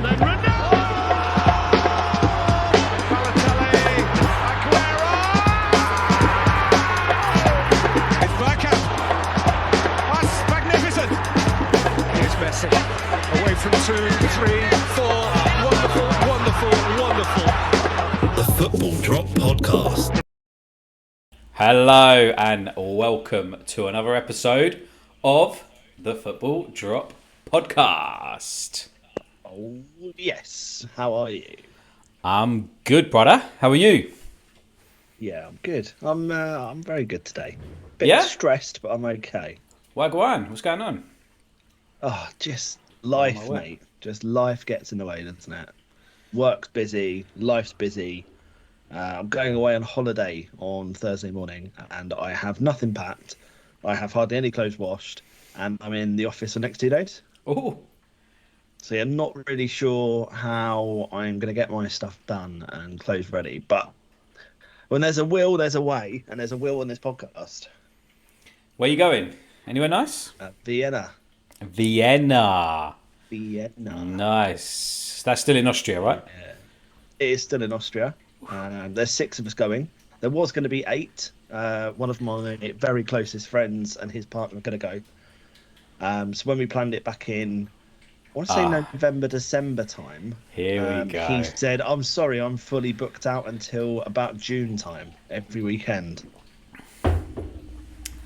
then Ronaldo! Balotelli, Aguero! It's Bergkamp. That's magnificent. Here's Messi. Away from 2, 3, 4. Wonderful, wonderful, wonderful. The Football Drop Podcast. Hello and welcome to another episode of the Football Drop Podcast. Oh, yes. How are you? I'm good, brother. How are you? Yeah, I'm good. I'm very good today. Bit Yeah? stressed, but I'm okay. Wagwan, what's going on? Oh, just life, On my way. mate. Just life gets in the way, doesn't it? Work's busy, life's busy. I'm going away on holiday on Thursday morning, and I have nothing packed. I have hardly any clothes washed, and I'm in the office for the next 2 days. Oh, So I'm not really sure how I'm going to get my stuff done and clothes ready. But when there's a will, there's a way, and there's a will on this podcast. where you going? Anywhere nice? Vienna. Vienna. Vienna. Nice. That's still in Austria, right? It is still in Austria. There's 6 of us going. There was going to be 8. One of my very closest friends and his partner are going to go. So when we planned it back in, I want to say November, December time. Here we go. He said, "I'm sorry, I'm fully booked out until about June time every weekend."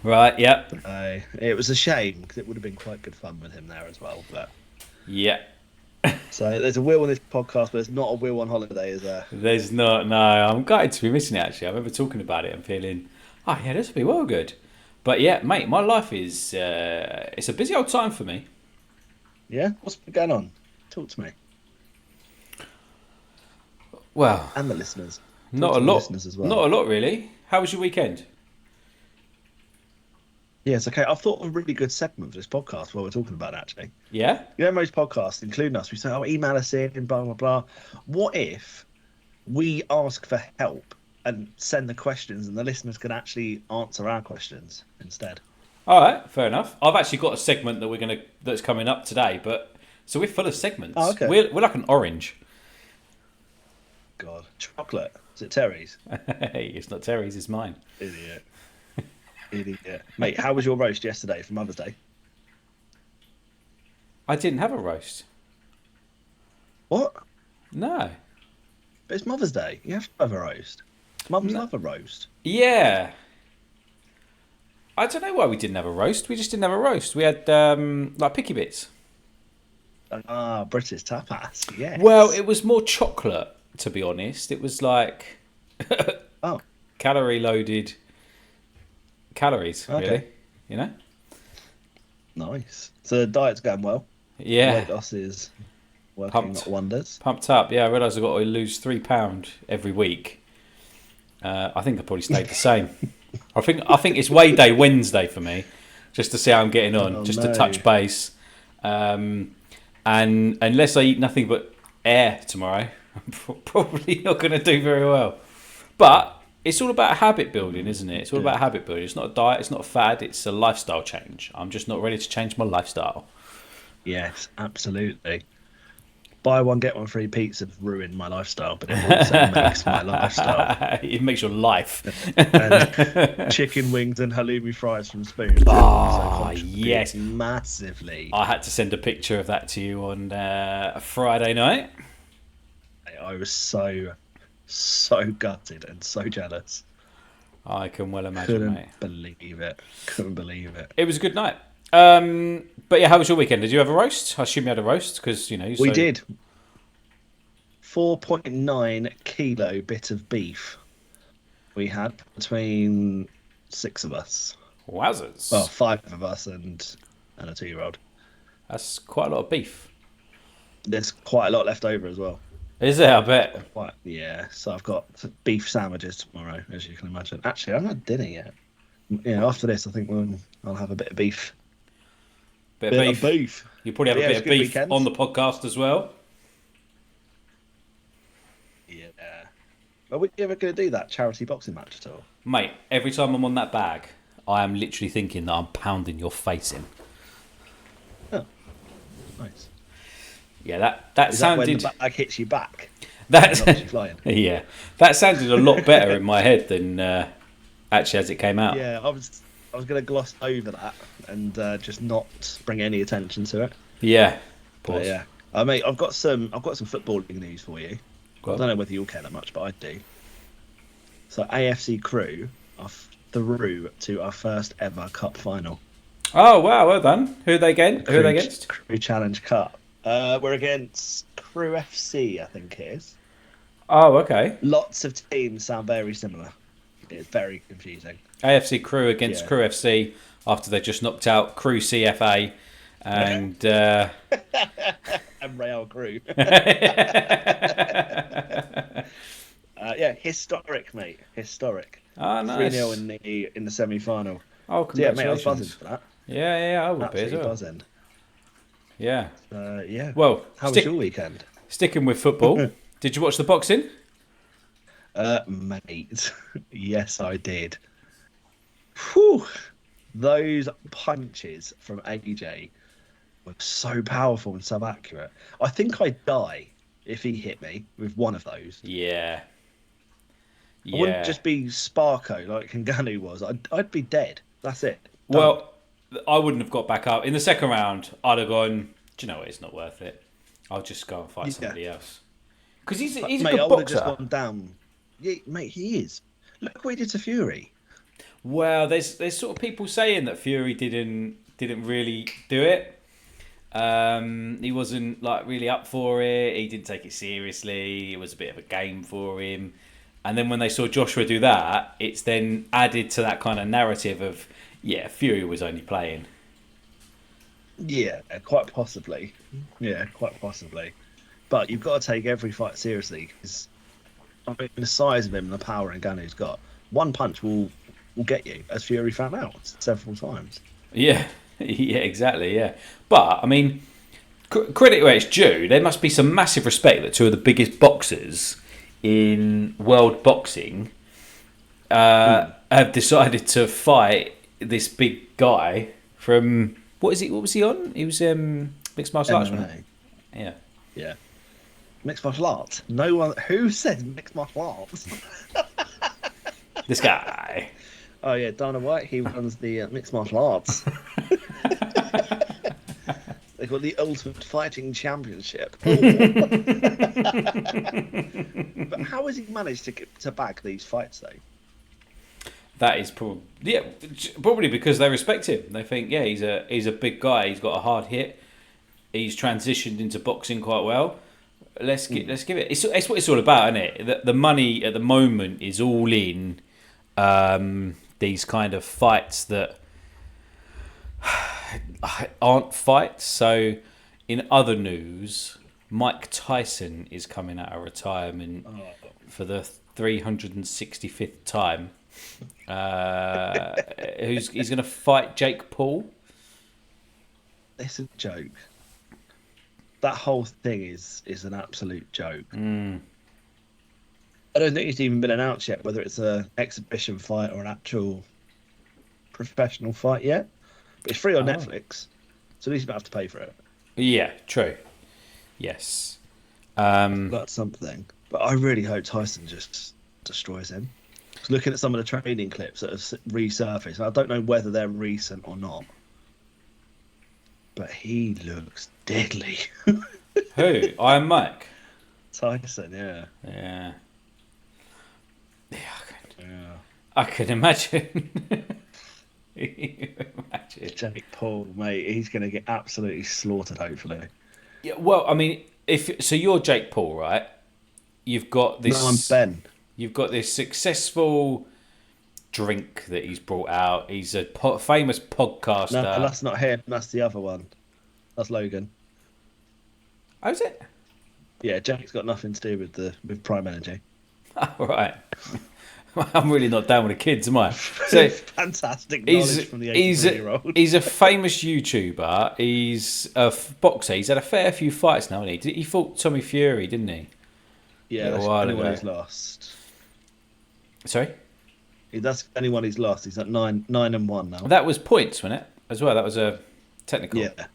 Right, yep. It was a shame because it would have been quite good fun with him there as well. But Yeah. so there's a will on this podcast, but there's not a will on holiday, is there? There's not, no. I'm gutted to be missing it, actually. I remember talking about it and feeling, oh, yeah, this will be well good. But yeah, mate, my life is, it's a busy old time for me. Yeah, what's been going on? Talk to me Well, and the listeners. not a to the lot. listeners as well. Not a lot, really. How was your weekend? Yes, okay. I've thought of a really good segment for this podcast while we're talking about it, actually. Yeah? You know, most podcasts, including us, we say, "Oh, email us in," and blah blah blah. What if we ask for help and send the questions, and the listeners can actually answer our questions instead? All right, fair enough. I've actually got a segment that's coming up today, but so we're full of segments. Oh, okay. We're like an orange. God, chocolate. Is it Terry's? Hey, it's not Terry's, it's mine. Idiot. Idiot. Mate, how was your roast yesterday for Mother's Day? I didn't have a roast. What? No. But it's Mother's Day. You have to have a roast. Mums love a roast. Yeah. I don't know why we didn't have a roast. We just didn't have a roast. We had like picky bits. British tapas. Yes. Well, it was more chocolate, to be honest. It was like Oh, calorie loaded calories, Okay. really. You know? nice. So the diet's going well. Yeah. Weight loss is working Pumped. wonders. Pumped up. Yeah, I realised I've got to lose £3 every week. I think I probably stayed the same. I think it's weigh day Wednesday for me, just to see how I'm getting on, just to touch base. And unless I eat nothing but air tomorrow, I'm probably not going to do very well. But it's all about habit building, isn't it? It's all about habit building. It's not a diet, it's not a fad, it's a lifestyle change. I'm just not ready to change my lifestyle. Yes, absolutely. Buy one, get one free pizza ruined my lifestyle, but it also makes my lifestyle. It makes your life. And chicken wings and halloumi fries from Spoon. Oh, contribute yes. Massively. I had to send a picture of that to you on a Friday night. I was so gutted and so jealous. I can well imagine, mate. Couldn't believe it. It was a good night. But yeah, how was your weekend? Did you have a roast? I assume you had a roast because We did. 4.9 kilo bit of beef we had between 6 of us. Wowzers! Well, 5 of us and a 2-year-old. That's quite a lot of beef. There's quite a lot left over as well. Is there? I bet. Yeah, so I've got beef sandwiches tomorrow, as you can imagine. Actually, I haven't had dinner yet. Yeah, after this, I think I'll have a bit of beef. Bit of beef. You probably have a bit of beef weekend on the podcast as well. Yeah. Are we ever going to do that charity boxing match at all? Mate, every time I'm on that bag, I am literally thinking that I'm pounding your face in. Oh, nice. Yeah, that Is sounded. that when the bag hits you back? That Knocks you flying. yeah, that sounded a lot better in my head than actually as it came out. Yeah, I was going to gloss over that and just not bring any attention to it. Yeah. But Pause. yeah, mate, I've got some footballing news for you. Go I on. don't know whether you'll care that much, but I do. So AFC Crew are through to our first ever cup final. Oh wow, well done. Who are they against? Who are they against? Crew Challenge Cup. We're against Crew FC, I think it is. Oh, okay. Lots of teams sound very similar. It's very confusing. AFC Crew against Yeah. Crew FC after they just knocked out Crew CFA and And Real Crew. Yeah, historic, mate. Historic. Oh, nice. 3-0 in the semi-final. Oh, So yeah, mate, I was congratulations. buzzing for that. Yeah, I would be as Absolutely well. buzzing. Yeah. Yeah. Well, How was your weekend? sticking with football, did you watch the boxing? Mate, yes, I did. Whew. Those punches from AJ were so powerful and so accurate. I think I'd die if he hit me with one of those. Yeah. I wouldn't just be Sparko like Ngannou was. I'd be dead. That's it. Done. Well, I wouldn't have got back up. In the second round, I'd have gone, do you know what, it's not worth it. I'll just go and fight somebody else. Because he's a mate, good I would have boxer. just gone down. Yeah, mate, he is. Look what he did to Fury. Well, there's sort of people saying that Fury didn't really do it. He wasn't like really up for it. He didn't take it seriously. It was a bit of a game for him. And then when they saw Joshua do that, it's then added to that kind of narrative of, yeah, Fury was only playing. Yeah, quite possibly. Yeah, quite possibly. But you've got to take every fight seriously because I mean, the size of him and the power Ngannou's got, one punch will get you, as Fury found out several times. Yeah, yeah, exactly, yeah. But, I mean, credit where it's due, there must be some massive respect that two of the biggest boxers in world boxing have decided to fight this big guy from... What was he on? He was mixed martial arts. MMA. Yeah. Yeah. Mixed martial arts? No one... Who says mixed martial arts? This guy. Oh, yeah, Dana White, he runs the mixed martial arts. They've got the Ultimate Fighting Championship. But how has he managed to bag these fights, though? That is probably because they respect him. They think, yeah, he's a big guy. He's got a hard hit. He's transitioned into boxing quite well. Let's give it. It's what it's all about, isn't it? The money at the moment is all in these kind of fights that aren't fights. So, in other news, Mike Tyson is coming out of retirement for the 365th time. He's going to fight Jake Paul. It's a joke. That whole thing is an absolute joke. I don't think it's even been announced yet whether it's an exhibition fight or an actual professional fight yet. But it's free on Netflix, so at least you don't have to pay for it. Yeah, true. Yes. That's something. But I really hope Tyson just destroys him. I was looking at some of the training clips that have resurfaced. I don't know whether they're recent or not. But he looks deadly. Who? Iron Mike? Tyson, yeah. Yeah. Yeah, Yeah. I can imagine. Jake Paul, mate, he's going to get absolutely slaughtered, hopefully. Yeah, well, I mean, so you're Jake Paul, right? You've got this. No, I'm Ben. You've got this successful drink that he's brought out. He's a famous podcaster. No, that's not him. That's the other one. That's Logan. Oh, is it? Yeah, Jake's got nothing to do with Prime Energy. Oh, right. I'm really not down with the kids, am I? So fantastic knowledge from the 83-year-old. He's a famous YouTuber. He's a boxer. He's had a fair few fights now, hasn't he? He fought Tommy Fury, didn't he? Yeah, that's the only one he's lost. Sorry? That's the only one he's lost. He's at 9-1 now. That was points, wasn't it? As well, that was a technical. Yeah.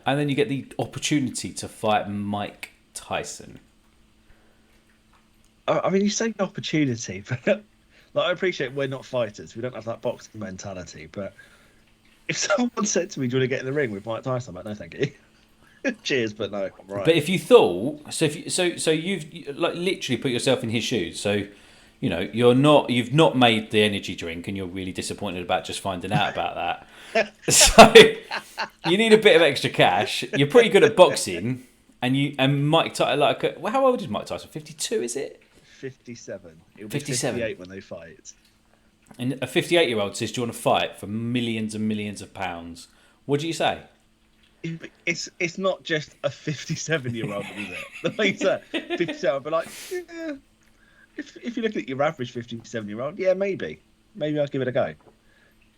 and then you get the opportunity to fight Mike Tyson. I mean, you say opportunity, but like, I appreciate we're not fighters. We don't have that boxing mentality. But if someone said to me, "Do you want to get in the ring with Mike Tyson?" I'm like, "No, thank you." Cheers, but no, I'm right. But if you thought so, you've like literally put yourself in his shoes. So, you know, you've not made the energy drink, and you're really disappointed about just finding out about that. So you need a bit of extra cash. You're pretty good at boxing, and Mike Tyson. Like, well, how old is Mike Tyson? 52, is it? 57. It'll be 57. 58 when they fight. And a 58-year-old says, "Do you want to fight for millions and millions of pounds?" What do you say? It's not just a 57-year-old, is it? The way you say 57, but like, yeah, if you look at your average 57-year-old, yeah, maybe I'll give it a go.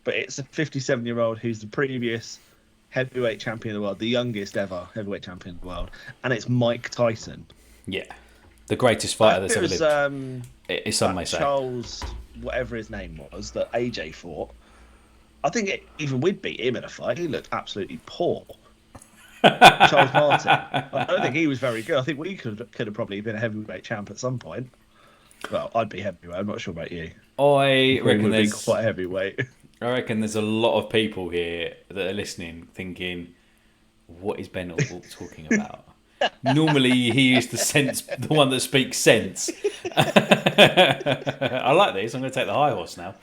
But it's a 57-year-old who's the previous heavyweight champion of the world, the youngest ever heavyweight champion of the world, and it's Mike Tyson. Yeah, the greatest fighter that's ever lived. Some may say Charles, whatever his name was, that AJ fought. I think even we'd beat him in a fight. He looked absolutely poor. Charles Martin. I don't think he was very good. I think we could have probably been a heavyweight champ at some point. Well, I'd be heavyweight. I'm not sure about you. I reckon there's quite heavyweight. I reckon there's a lot of people here that are listening thinking, "What is Ben talking about?" Normally, he is the one that speaks sense. I like this. I'm going to take the high horse now.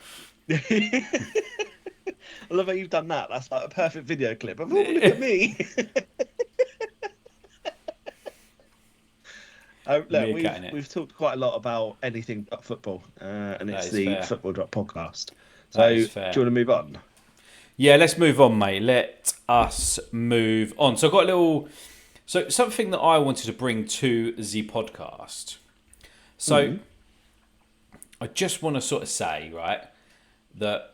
I love how you've done that. That's like a perfect video clip. Oh, look at me. Look, we've talked quite a lot about anything but football, and it's the Football Drop podcast. So, do you want to move on? Yeah, let's move on, mate. Let us move on. So, I've got something that I wanted to bring to the podcast. So, I just want to sort of say, right, that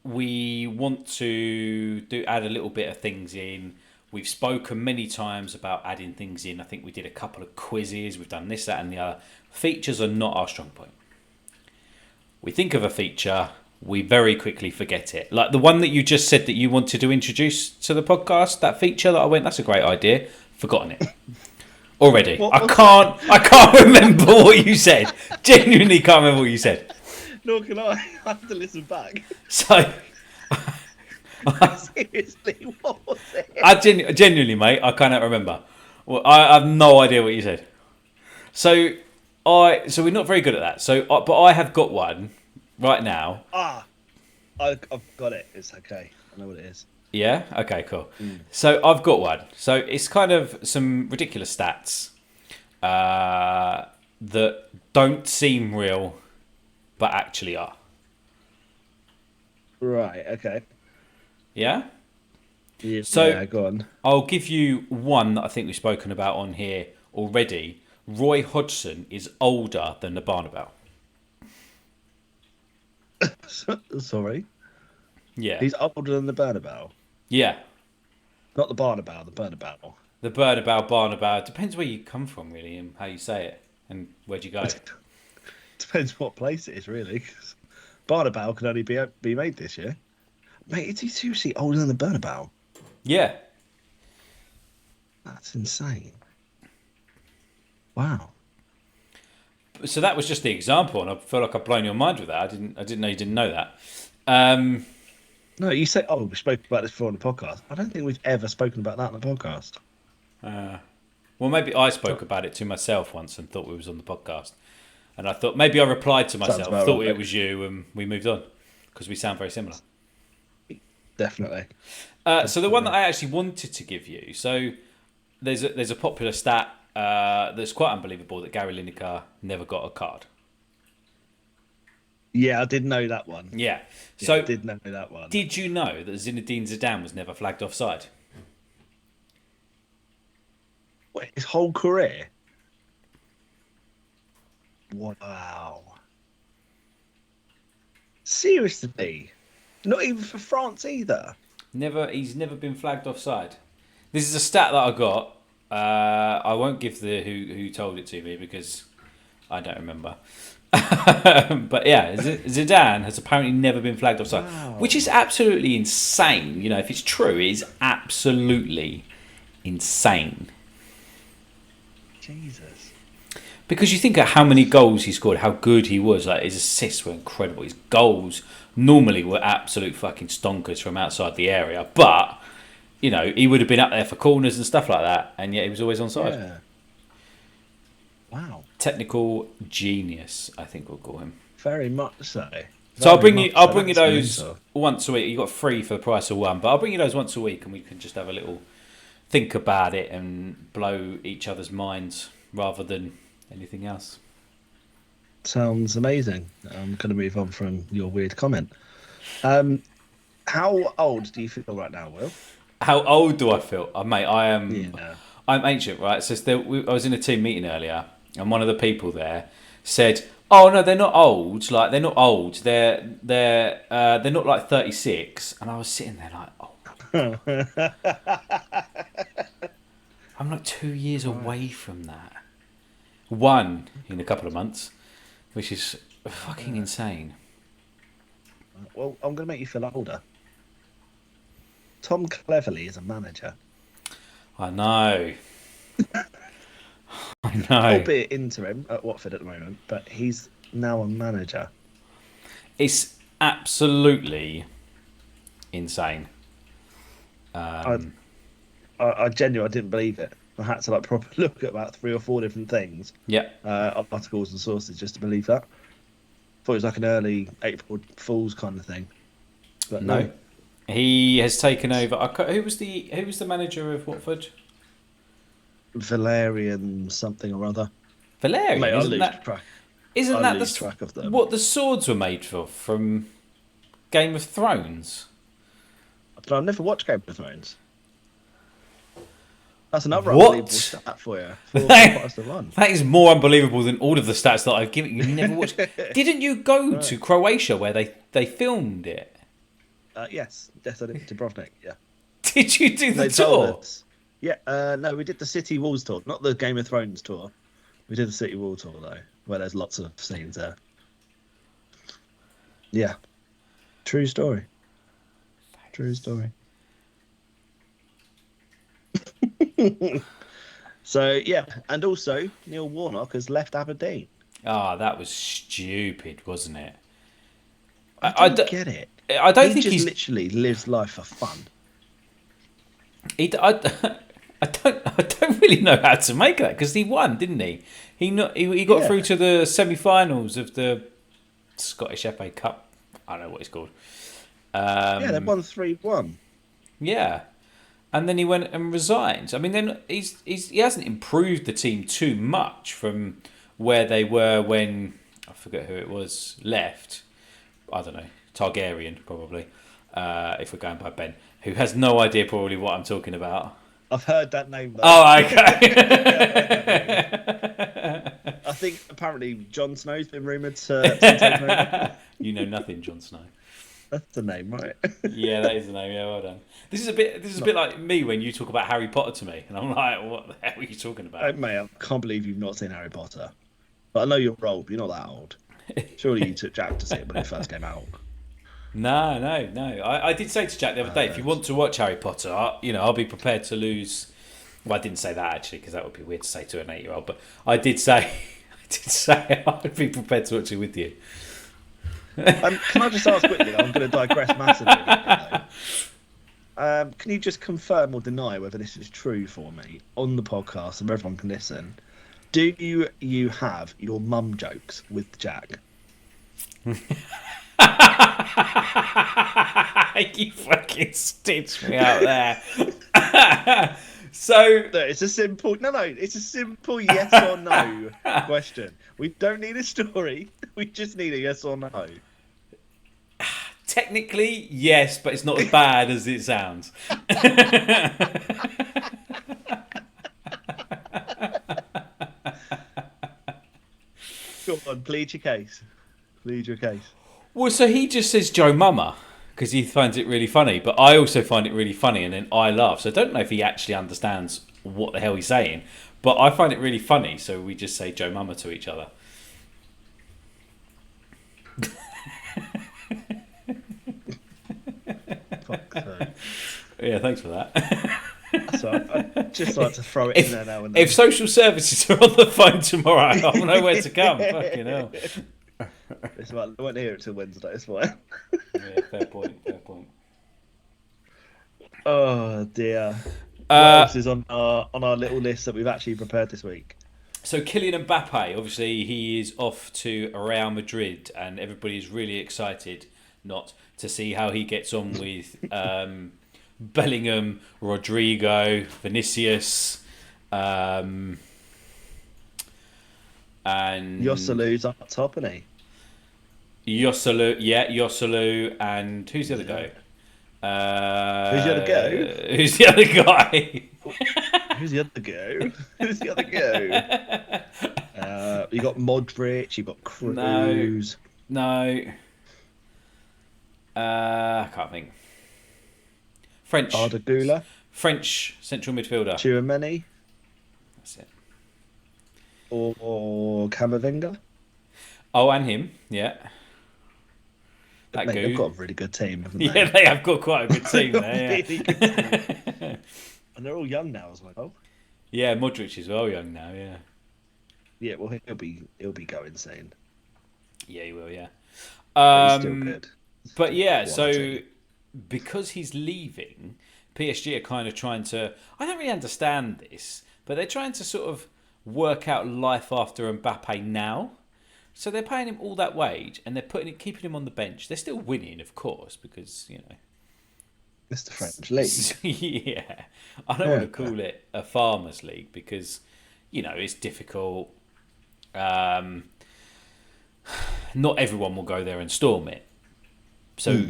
we want to add a little bit of things in. We've spoken many times about adding things in. I think we did a couple of quizzes. We've done this, that, and the other. Features are not our strong point. We think of a feature, we very quickly forget it. Like the one that you just said that you wanted to introduce to the podcast, that feature that I went, that's a great idea. Forgotten it already. I can't remember what you said. Genuinely can't remember what you said. Nor can I. I have to listen back. So, seriously, what was it? Genuinely, mate, I cannot remember. Well, I have no idea what you said. So we're not very good at that. But I have got one right now. I've got it. It's okay. I know what it is. Yeah. Okay. Cool. So I've got one. So it's kind of some ridiculous stats that don't seem real, but actually are. Right. Okay. Yeah. Yeah. So go on. I'll give you one that I think we've spoken about on here already. Roy Hodgson is older than the Barnabout. Sorry. Yeah. He's older than the Burnabout. Yeah. Not the Barnabout, the Burnabout. The Barnabout. Depends where you come from, really, and how you say it, and where'd you go. Depends what place it is, really. Cause Barnabout can only be made this year. Mate, is he seriously older than the Burnabout? Yeah. That's insane. Wow. So that was just the example, and I feel like I've blown your mind with that. I didn't know you didn't know that. No, you say, we spoke about this before on the podcast. I don't think we've ever spoken about that on the podcast. Well, maybe I spoke about it to myself once and thought we was on the podcast. And I thought, maybe I replied to myself, thought it was you, and we moved on. Because we sound very similar. Definitely. So the one that I actually wanted to give you, so there's a popular stat that's quite unbelievable that Gary Lineker never got a card. Yeah, I did know that one. Yeah. So I did know that one. Did you know that Zinedine Zidane was never flagged offside? Wait, his whole career? Wow. Seriously? Not even for France either? He's never been flagged offside. This is a stat that I got. I won't give the who told it to me because I don't remember. But yeah, Zidane has apparently never been flagged offside, which is absolutely insane. You know, if it's true, it is absolutely insane. Jesus. Because you think of how many goals he scored, how good he was. Like, his assists were incredible. His goals normally were absolute fucking stonkers from outside the area. But, you know, he would have been up there for corners and stuff like that, and yet he was always onside. Yeah. Wow. Technical genius, I think we'll call him. Very much so. So I'll bring you those mental. once a week. You got 3 for the price of 1, but I'll bring you those once a week, and we can just have a little think about it and blow each other's minds rather than anything else. Sounds amazing. I'm going to move on from your weird comment. How old do you feel right now, Will? How old do I feel? Mate, I am. Yeah. I'm ancient, right? So I was in a team meeting earlier, and one of the people there said, "Oh no, they're not old. Like they're not old. They're not like 36." And I was sitting there like, "Oh, I'm like 2 years away from that. 1 in a couple of months, which is fucking insane." Well, I'm going to make you feel older. Tom Cleverlvy is a manager. I know. I know. Albeit interim at Watford at the moment, but he's now a manager. It's absolutely insane. I genuinely didn't believe it. I had to proper look at about 3 or 4 different things. Yeah. Articles and sources just to believe that. Thought it was like an early April Fool's kind of thing. But no. He has taken over. Who was the manager of Watford? Valerian something or other. Valerian. Mate, isn't that track. Isn't I that lose track of them. what the swords were made for from Game of Thrones? But I've never watched Game of Thrones. That's another What? unbelievable stat for you. That is more unbelievable than all of the stats that I've given you. Never watched. Didn't you go to Croatia where they filmed it? Yes, I did to Dubrovnik. Yeah. Did you do the They told tour? us. Yeah. No, we did the City Walls tour, not the Game of Thrones tour. We did the City Wall tour though, where there's lots of scenes there. Yeah. True story. True story. So yeah, and also Neil Warnock has left Aberdeen. Ah, that was stupid, wasn't it? I don't get it. I don't think he he's literally lives life for fun. I don't really know how to make that because he won, didn't he? He got through to the semi-finals of the Scottish FA Cup. I don't know what it's called. Yeah, they won 3-1. Yeah, and then he went and resigned. I mean, then he hasn't improved the team too much from where they were when I forget who it was left. I don't know, Targaryen probably. If we're going by Ben, who has no idea probably what I'm talking about. I've heard that name though. Oh, okay. I think apparently Jon Snow's been rumoured to take over. You know nothing, Jon Snow. That's the name, right? Yeah, that is the name. Yeah, well done. This is a bit like me when you talk about Harry Potter to me, and I'm like, what the hell are you talking about? Mate, I can't believe you've not seen Harry Potter. But I know you're old, but you're not that old. Surely you took Jack to see it when it first came out. No. I did say to Jack the other day, if you want to watch Harry Potter, I'll be prepared to lose. Well, I didn't say that actually, because that would be weird to say to an 8-year-old. But I did say I'd be prepared to watch it with you. Can I just ask quickly? I'm going to digress massively. Can you just confirm or deny whether this is true for me on the podcast, and everyone can listen? Do you have your mum jokes with Jack? You fucking stitched me out there. So No, it's a simple yes or no question. We don't need a story. We just need a yes or no. Technically, yes, but it's not as bad as it sounds. Go on, plead your case. Plead your case. Well, so he just says Joe Mama because he finds it really funny, but I also find it really funny, and then I laugh. So I don't know if he actually understands what the hell he's saying, but I find it really funny, so we just say Joe Mama to each other. fuck's sake. Yeah, thanks for that. So I'd just like to throw it in there now and then. If social services are on the phone tomorrow, I'll know where to come. Fucking hell. It's like, I won't hear it till Wednesday, it's fine. Yeah, fair point. Oh dear. What else is on our little list that we've actually prepared this week? So Kylian Mbappe, obviously he is off to Real Madrid, and everybody is really excited not to see how he gets on with Bellingham, Rodrigo, Vinicius, and Yossolu's up top, isn't he? Yossolu, and who's the other guy? Who's the other go? Who's the other guy? Who's the other go? Who's the other go? You got Modric, you got Cruz. No. I can't think. French. Arda Güler. French central midfielder. Tchouaméni. That's it. Or Camavinga. Oh, and him, yeah. That Mate, goo. they've got a really good team, haven't they? Yeah, they have got quite a good team there. Really good team. And they're all young now as well. Yeah, Modric is well young now. Yeah. Yeah, well he'll be going soon. Yeah, he will. Yeah. But he's still good. But yeah, Quality. so because he's leaving, PSG are kind of trying to. I don't really understand this, but they're trying to sort of work out life after Mbappe now. So they're paying him all that wage, and they're keeping him on the bench. They're still winning, of course, because It's the French league. yeah, I don't want to call it a farmers' league because it's difficult. Not everyone will go there and storm it. So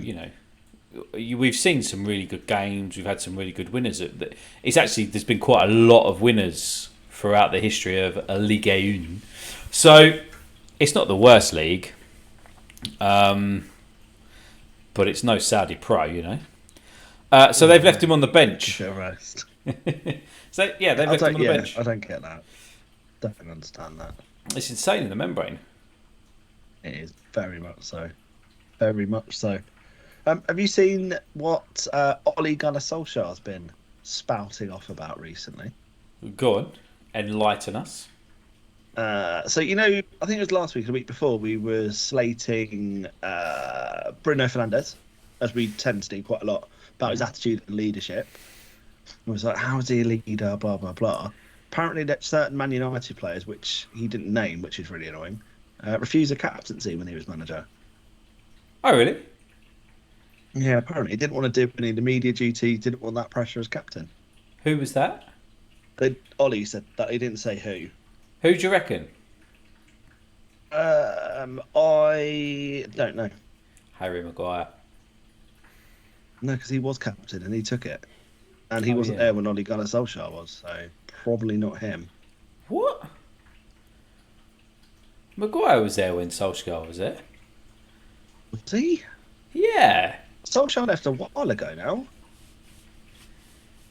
we've seen some really good games. We've had some really good winners. It's actually there's been quite a lot of winners throughout the history of a Ligue 1. So. It's not the worst league, but it's no Saudi Pro, So they've left him on the bench. Get rest. So yeah, they've left him on the bench. I don't get that. Don't understand that. It's insane in the membrane. It is very much so. Very much so. Have you seen what Ole Gunnar Solskjaer's been spouting off about recently? Go on, enlighten us. So I think it was last week or the week before, we were slating Bruno Fernandes, as we tend to do quite a lot, about his attitude and leadership. It was like, how is he a leader, blah, blah, blah. Apparently that certain Man United players, which he didn't name, which is really annoying, refused a captaincy when he was manager. Oh, really? Yeah, apparently he didn't want to do any of the media duty, didn't want that pressure as captain. Who was that? Ollie said that, he didn't say who. Who do you reckon? I don't know. Harry Maguire. No, because he was captain and he took it. And he wasn't there when Ole Gunnar Solskjaer was, so probably not him. What? Maguire was there when Solskjaer was there. Was he? Yeah. Solskjaer left a while ago now.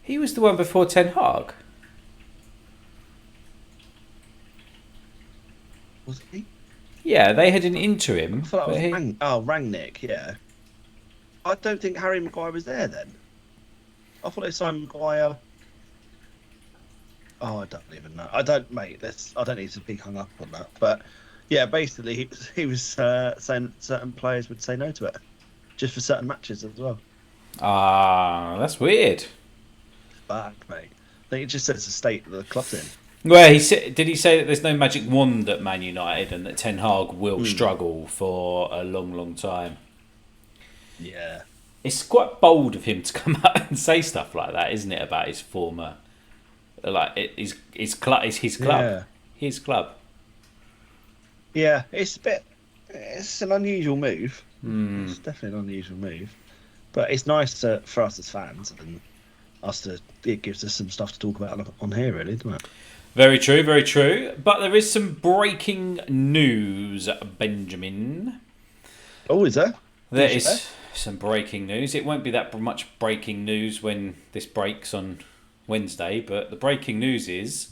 He was the one before Ten Hag. Was he? Yeah, they had an interim. I thought that was Rangnick, yeah. I don't think Harry Maguire was there then. I thought they signed Maguire. Oh, I don't even know. I don't need to be hung up on that. But yeah, basically he was saying certain players would say no to it, just for certain matches as well. Ah, that's weird. Back, mate. I think it just says the state that the club's in. Well, did he say that there's no magic wand at Man United and that Ten Hag will struggle for a long, long time? Yeah. It's quite bold of him to come out and say stuff like that, isn't it, about his former... His club. It's his club. Yeah. His club. Yeah, it's an unusual move. It's definitely an unusual move. But it's nice for us as fans and it gives us some stuff to talk about on here, really, doesn't it? Very true, very true. But there is some breaking news, Benjamin. Oh, is there? There is some breaking news. It won't be that much breaking news when this breaks on Wednesday, but the breaking news is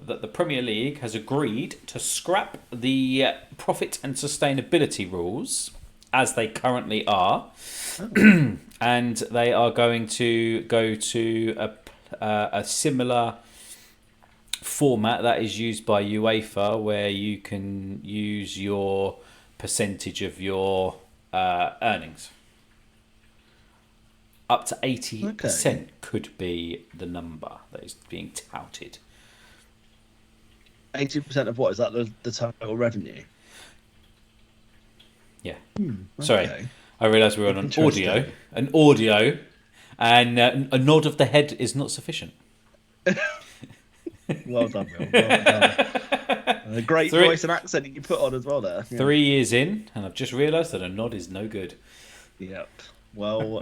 that the Premier League has agreed to scrap the profit and sustainability rules as they currently are, and they are going to go to a similar format that is used by UEFA, where you can use your percentage of your earnings. Up to 80% could be the number that is being touted. 80% of what? Is that the total revenue? Yeah. Okay. Sorry, I realised we were on an audio, and a nod of the head is not sufficient. Well done, Will. Well done. A great voice and accent that you put on as well there. Yeah. 3 years in, and I've just realised that a nod is no good. Yep. Well,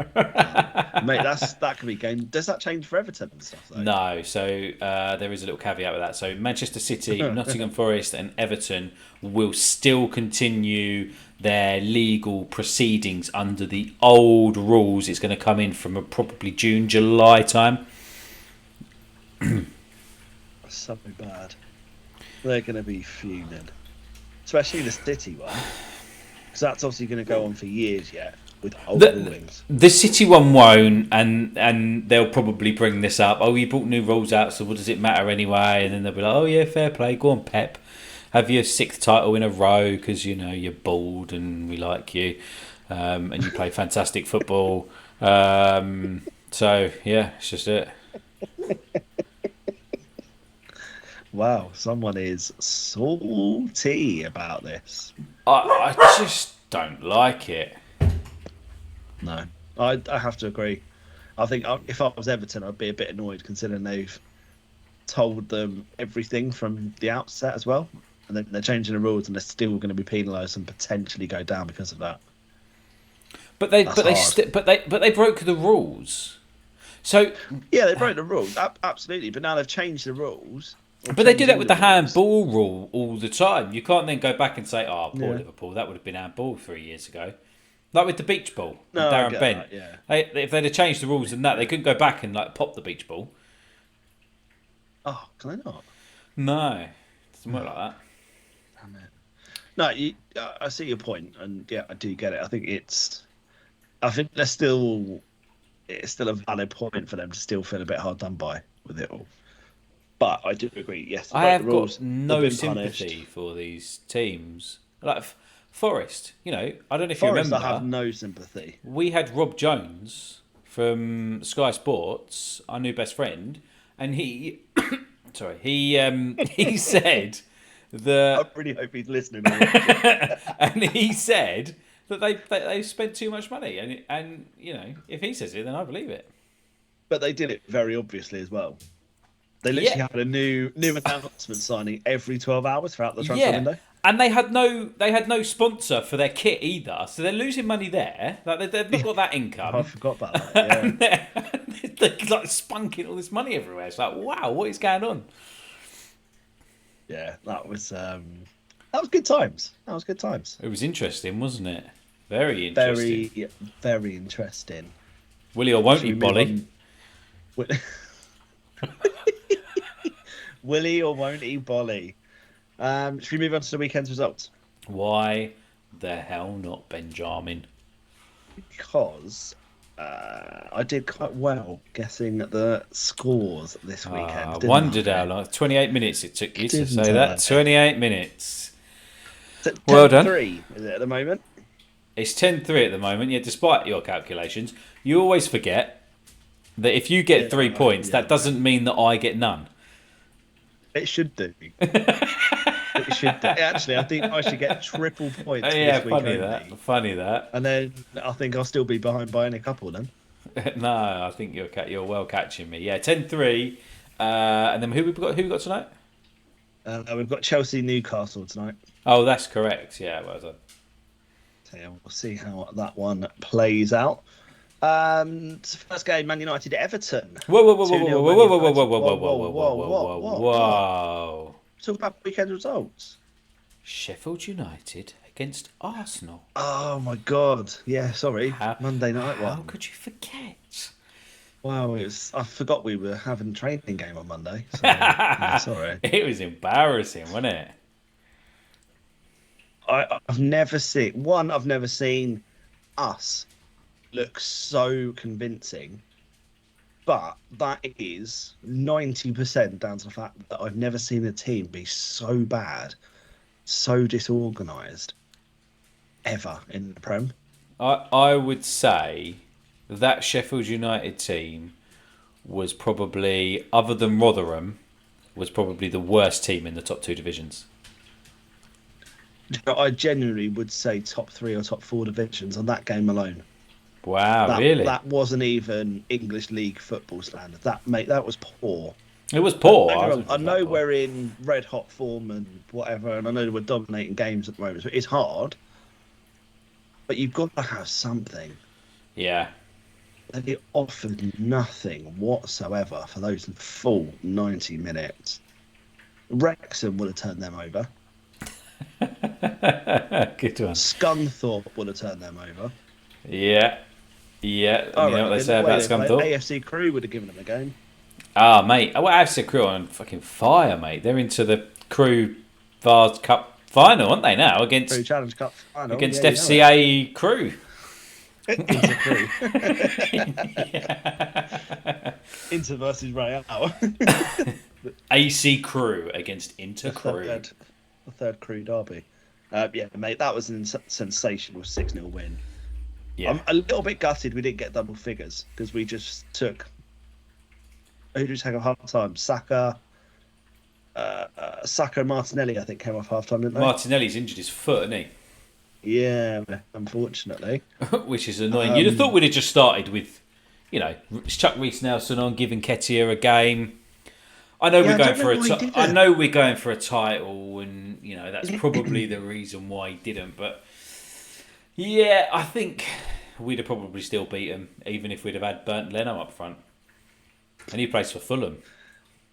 mate, that could be game. Does that change for Everton and stuff, though? No, so there is a little caveat with that. So Manchester City, Nottingham Forest and Everton will still continue their legal proceedings under the old rules. It's going to come in from probably June, July time. So bad. They're going to be fuming. Especially the City one. Because that's obviously going to go on for years yet. With old rulings. The City one won't, and they'll probably bring this up. Oh, you brought new rules out, so what does it matter anyway? And then they'll be like, oh yeah, fair play, go on Pep, have your 6th title in a row because you're bald and we like you, and you play fantastic football. So yeah, it's just it. Wow, someone is salty about this. I just don't like it. No, I have to agree. I think if I was Everton, I'd be a bit annoyed considering they've told them everything from the outset as well, and then they're changing the rules and they're still going to be penalised and potentially go down because of that. But they broke the rules. So yeah, they broke the rules absolutely, but now they've changed the rules. But they do that with the handball rule all the time. You can't then go back and say, "Oh, poor Liverpool, that would have been handball 3 years ago." Like with the beach ball, no, Darren Bent. Yeah. If they'd have changed the rules and that, they couldn't go back and pop the beach ball. Oh, can they not? No, it doesn't work like that. Damn it. No, I see your point, and yeah, I do get it. I think it's still a valid point for them to still feel a bit hard done by with it all. But I do agree. Yes, I have got no sympathy for these teams. Like Forest, I don't know if you remember. I have no sympathy. We had Rob Jones from Sky Sports, our new best friend, and he, he said that. I really hope he's listening. And he said that they spent too much money, and if he says it, then I believe it. But they did it very obviously as well. They literally had a new announcement signing every 12 hours throughout the transfer window. And they had no sponsor for their kit either, so they're losing money there. Like they've not got that income. I forgot about that. Yeah. And they're spunking all this money everywhere. It's like, wow, what is going on? Yeah, that was good times. That was good times. It was interesting, wasn't it? Very interesting. Very interesting. Will he or won't he, Bolly? Will he or won't he, Bolly? Should we move on to the weekend's results? Why the hell not Benjamin? Because I did quite well guessing the scores this weekend. I wondered how long. 28 minutes it took you to say that. 28 minutes. Well done. 10-3 is it at the moment? It's 10-3 at the moment. Yeah, despite your calculations, you always forget that if you get 3 points, that doesn't mean that I get none. It should do. It should do. Actually, I think I should get triple points. Yeah, this week funny that. And then I think I'll still be behind by only a couple then. No, I think you're well catching me. Yeah, 10-3. And then who we got tonight? We've got Chelsea Newcastle tonight. Oh, that's correct. Yeah, well done. So yeah, we'll see how that one plays out. First game, Man United Everton. Whoa. Talk about weekend results. Sheffield United against Arsenal. Oh my God! Yeah, sorry. Monday night one. How could you forget? Wow, I forgot we were having a training game on Monday. So, yeah, sorry. It was embarrassing, wasn't it? I've never seen us look so convincing, but that is 90% down to the fact that I've never seen a team be so bad, so disorganised ever in the Prem. I would say that Sheffield United team was probably, other than Rotherham, was probably the worst team in the top 2 divisions. I genuinely would say top 3 or top 4 divisions on that game alone. Wow, really? That wasn't even English League football standard. That was poor. It was poor. I know we're in red hot form and whatever, and I know we're dominating games at the moment. So it's hard, but you've got to have something. Yeah. They offered nothing whatsoever for those full 90 minutes. Wrexham would have turned them over. Good one. Scunthorpe would have turned them over. Yeah. Yeah. You know what they say about Scunthorpe? AFC Crew would have given them a game. Ah, mate. Well, AFC Crew on fucking fire, mate. They're into the Crew Vars Cup final, aren't they now? Crew Challenge Cup final. Against FCA Crew. Inter Crew. Inter versus Real. AC Crew against Inter Crew. The third Crew derby. Yeah, mate, that was a sensational 6-0 win. Yeah. I'm a little bit gutted we didn't get double figures because we just took. Who did we take off half time? Saka and Martinelli, I think, came off half time, didn't they? Martinelli's injured his foot, isn't he? Yeah, unfortunately. Which is annoying. You'd have thought we'd have just started with, chuck Reece Nelson on, giving Ketia a game. I know we're going for I know we're going for a title, and that's probably the reason why he didn't. But yeah, I think we'd have probably still beat him, even if we'd have had Bernd Leno up front. And he plays for Fulham.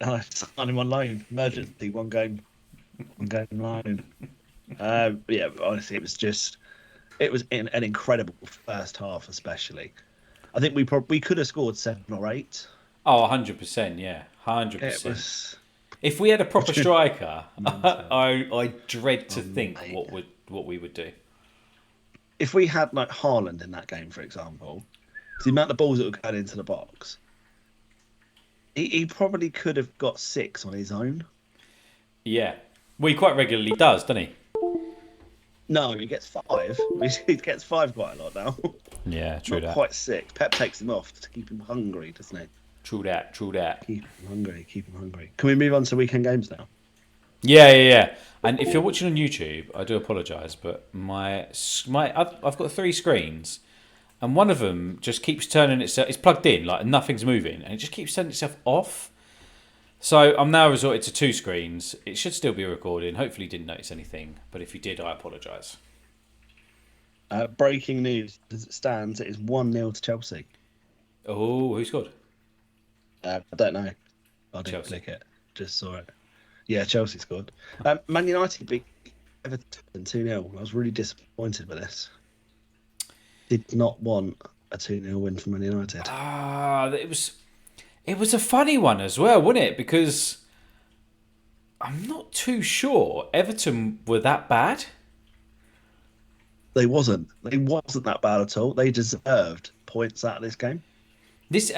I signed him on loan, emergency, one game loan. Yeah, honestly, it was an incredible first half, especially. I think we could have scored 7 or 8. Oh, 100%, yeah. 100%. If we had a proper It's striker, I dread to think what we would do. If we had like Haaland in that game, for example, the amount of balls that were going into the box, he probably could have got 6 on his own. Yeah. Well, he quite regularly does, doesn't he? No, he gets 5. He gets 5 quite a lot now. Yeah, true. Not quite 6. Pep takes him off to keep him hungry, doesn't he? True that. Keep him hungry. Can we move on to weekend games now? Yeah. And if you're watching on YouTube, I do apologise, but I've got 3 screens, and one of them just keeps turning itself. It's plugged in, like nothing's moving, and it just keeps turning itself off. So I'm now resorted to 2 screens. It should still be recording. Hopefully, you didn't notice anything, but if you did, I apologise. Breaking news: as it stands, it is 1-0 to Chelsea. Oh, who scored? I don't know. I didn't Chelsea. click it. Just saw it. Yeah, Chelsea scored. Man United beat Everton 2-0. I was really disappointed with this. Did not want a 2-0 win for Man United. It was a funny one as well, wasn't it? Because I'm not too sure Everton were that bad. They wasn't that bad at all. They deserved points out of this game. This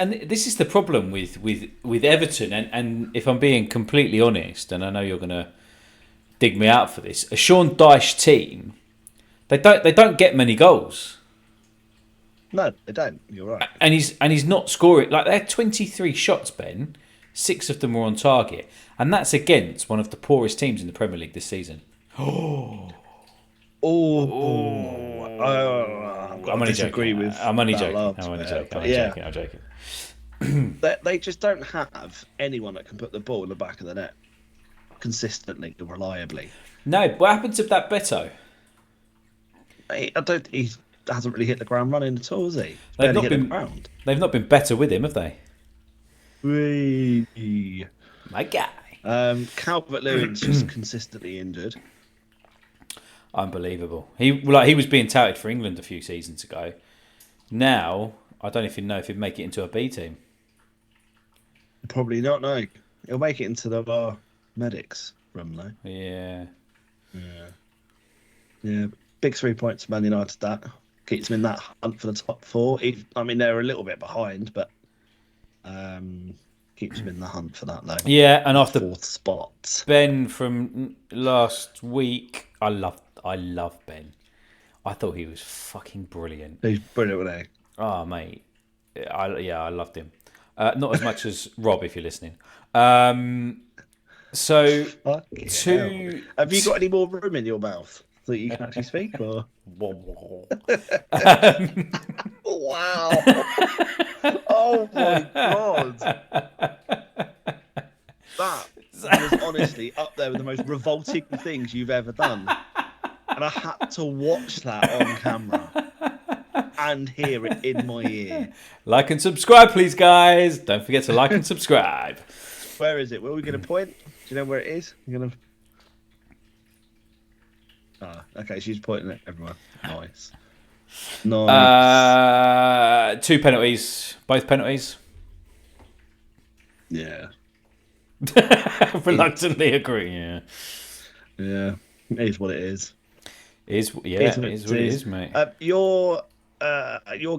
is the problem with Everton, and if I'm being completely honest, and I know you're going to dig me out for this, a Sean Dyche team, they don't get many goals. No, they don't. You're right. And he's not scoring. Like, they had 23 shots, Ben. 6 of them were on target, and that's against one of the poorest teams in the Premier League this season. I'm only joking. I'm only joking. They just don't have anyone that can put the ball in the back of the net consistently, reliably. No, what happened to that Beto? He hasn't really hit the ground running at all, has he? They've not been better with him, have they? My guy. Calvert-Lewin's just consistently injured. Unbelievable. He was being touted for England a few seasons ago. Now, I don't even know if he'd make it into a B team. Probably not, no. He'll make it into the medics room, though. Yeah. Yeah, big 3 points for Man United. That keeps them in that hunt for the top four. I mean, they're a little bit behind, but keeps them in the hunt for that though. Yeah, and That after fourth spot. Ben from last week, I love Ben. I thought he was fucking brilliant. He's brilliant, wasn't he? Oh mate, I loved him. Not as much as Rob, if you're listening. So Fucking two. hell. Have you got any more room in your mouth that you can actually speak? Or wow! Oh my god! That was honestly up there with the most revolting things you've ever done, and I had to watch that on camera and hear it in my ear. Like and subscribe, please, guys. Don't forget to like and subscribe. Where is it? Where are we going to point? Do you know where it is? You're gonna. Okay. She's pointing at everyone. Nice. 2 penalties, both penalties. Yeah. Reluctantly agree. Yeah. Yeah. It is what it is. It is what it is, mate. Your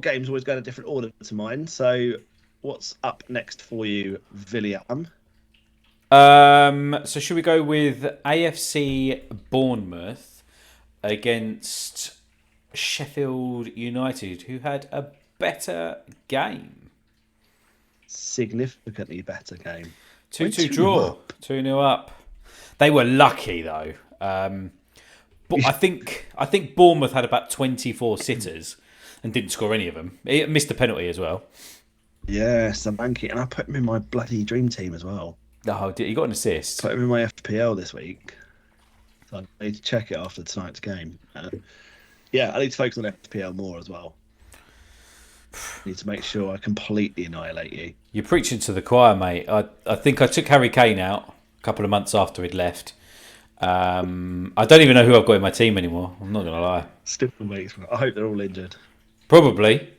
game's always going a different order to mine. So, what's up next for you, William? So should we go with AFC Bournemouth against Sheffield United, who had a better game? Significantly better game. 2-2 draw. 2-0 up. They were lucky though. But I think Bournemouth had about 24 sitters and didn't score any of them. He missed a penalty as well. Yeah, Solanke, and I put him in my bloody dream team as well. Oh, he got an assist. Put him in my FPL this week. So I need to check it after tonight's game. Yeah, I need to focus on FPL more as well. Need to make sure I completely annihilate you. You're preaching to the choir, mate. I think I took Harry Kane out a couple of months after he'd left. I don't even know who I've got in my team anymore. I'm not going to lie. Still makes. I hope they're all injured. Probably.